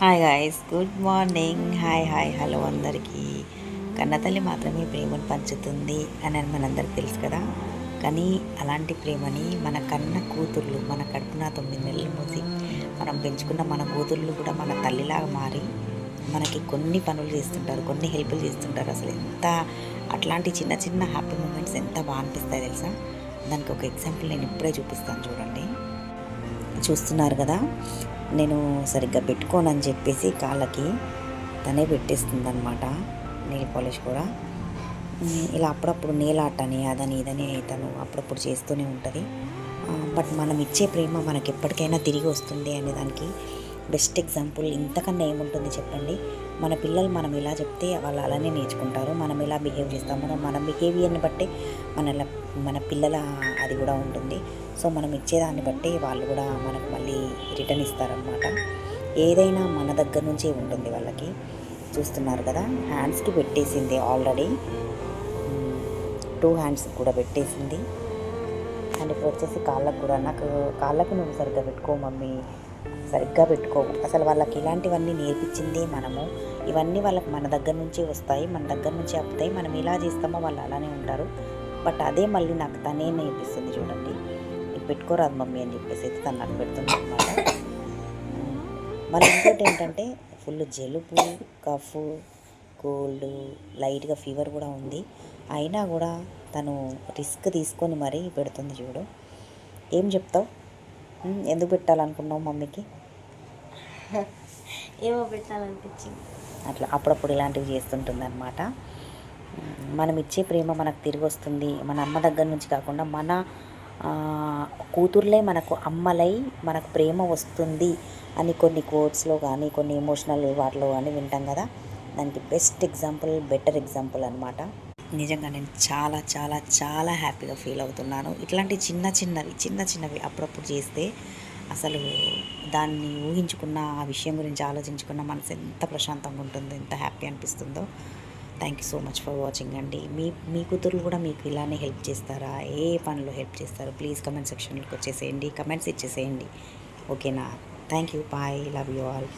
Hi guys, good morning. Hi hi hello అందరికీ. కన్నతల్లి మాత్రమే ప్రేమను పంచుతుంది అని మనందరికీ తెలుసు కదా. కానీ అలాంటి ప్రేమని మన కన్న కూతుర్లు, మన కడుపున 9 నెలలు మోసి మనం పెంచుకున్న మన కూతుర్లు కూడా మన తల్లిలాగా మారి మనకి కొన్ని పనులు చేస్తుంటారు, కొన్ని హెల్ప్లు చేస్తుంటారు. అసలు ఎంత అట్లాంటి చిన్న చిన్న హ్యాపీ మూమెంట్స్ ఎంత బాగా అనిపిస్తాయి తెలుసా. దానికి ఒక ఎగ్జాంపుల్ నేను ఇప్పుడే చూపిస్తాను చూడండి. చూస్తున్నారు కదా, నేను సరిగ్గా పెట్టుకోనని చెప్పేసి కాళ్ళకి తనే పెట్టేస్తుందనమాట నెయిల్ పాలిష్ కూడా. ఇలా అప్పుడప్పుడు నెయిల్ ఆర్ట్ అని అదని ఇదని తను అప్పుడప్పుడు చేస్తూనే ఉంటుంది. బట్ మనం ఇచ్చే ప్రేమ మనకి ఎప్పటికైనా తిరిగి వస్తుంది అనే దానికి బెస్ట్ ఎగ్జాంపుల్ ఇంతకన్నా ఏముంటుంది చెప్పండి. మన పిల్లలు మనం ఇలా చెప్తే వాళ్ళు అలానే నేర్చుకుంటారు. మనం ఎలా బిహేవ్ చేస్తామో మన బిహేవియర్ని బట్టే మన పిల్లల అది కూడా ఉంటుంది. సో మనం ఇచ్చేదాన్ని బట్టి వాళ్ళు కూడా మనకు మళ్ళీ రిటర్న్ ఇస్తారనమాట. ఏదైనా మన దగ్గర నుంచే ఉంటుంది వాళ్ళకి. చూస్తున్నారు కదా, హ్యాండ్స్కి పెట్టేసింది ఆల్రెడీ, 2 హ్యాండ్స్ కూడా పెట్టేసింది. అండ్ ఇప్పుడు వచ్చేసి కాళ్ళకు కూడా, నాకు కాళ్ళకు నువ్వు సరిగ్గా పెట్టుకో మమ్మీ, సరిగ్గా పెట్టుకోవు. అసలు వాళ్ళకి ఇలాంటివన్నీ నేర్పించిందే మనము. ఇవన్నీ వాళ్ళకి మన దగ్గర నుంచి వస్తాయి, మన దగ్గర నుంచి వస్తాయి. మనం ఎలా చేస్తామో వాళ్ళు అలానే ఉంటారు. బట్ అదే మళ్ళీ నాకు తనే నేర్పిస్తుంది చూడండి. ఇది పెట్టుకోరాదు మమ్మీ అని చెప్పేసి అయితే తను నాకు పెడుతుంది అనమాట. మళ్ళీ ఇంకోటి ఏంటంటే ఫుల్ జలుబు, కఫ్, కోల్డ్, లైట్గా ఫీవర్ కూడా ఉంది. అయినా కూడా తను రిస్క్ తీసుకొని మరీ పెడుతుంది చూడు. ఏం చెప్తావు? ఎందుకు పెట్టాలనుకున్నావు మమ్మీకి? ఏమో పెట్టాలనిపించింది. అట్లా అప్పుడప్పుడు ఇలాంటివి చేస్తుంటుంది అనమాట. మనం ఇచ్చే ప్రేమ మనకు తిరిగి వస్తుంది. మన అమ్మ దగ్గర నుంచి కాకుండా మన కూతుర్లే మనకు అమ్మలై మనకు ప్రేమ వస్తుంది అని కొన్ని కోట్స్లో కానీ కొన్ని ఎమోషనల్ వాటిలో కానీ వింటాం కదా. దానికి బెస్ట్ ఎగ్జాంపుల్, బెటర్ ఎగ్జాంపుల్ అనమాట. నిజంగా నేను చాలా చాలా చాలా హ్యాపీగా ఫీల్ అవుతున్నాను. ఇట్లాంటి చిన్న చిన్నవి అప్పుడప్పుడు చేస్తే అసలు దాన్ని ఊహించుకున్న, ఆ విషయం గురించి ఆలోచించుకున్న మనసు ఎంత ప్రశాంతంగా ఉంటుందో, ఎంత హ్యాపీ అనిపిస్తుందో. Thank you so much for watching అండి. మీ కూతుర్లు కూడా మీకు ఇలానే హెల్ప్ చేస్తారా? ఏ పనిలో హెల్ప్ చేస్తారో ప్లీజ్ కమెంట్ సెక్షన్లోకి వచ్చేసేయండి, కమెంట్స్ ఇచ్చేసేయండి. ఓకేనా? Thank you, bye, love you all.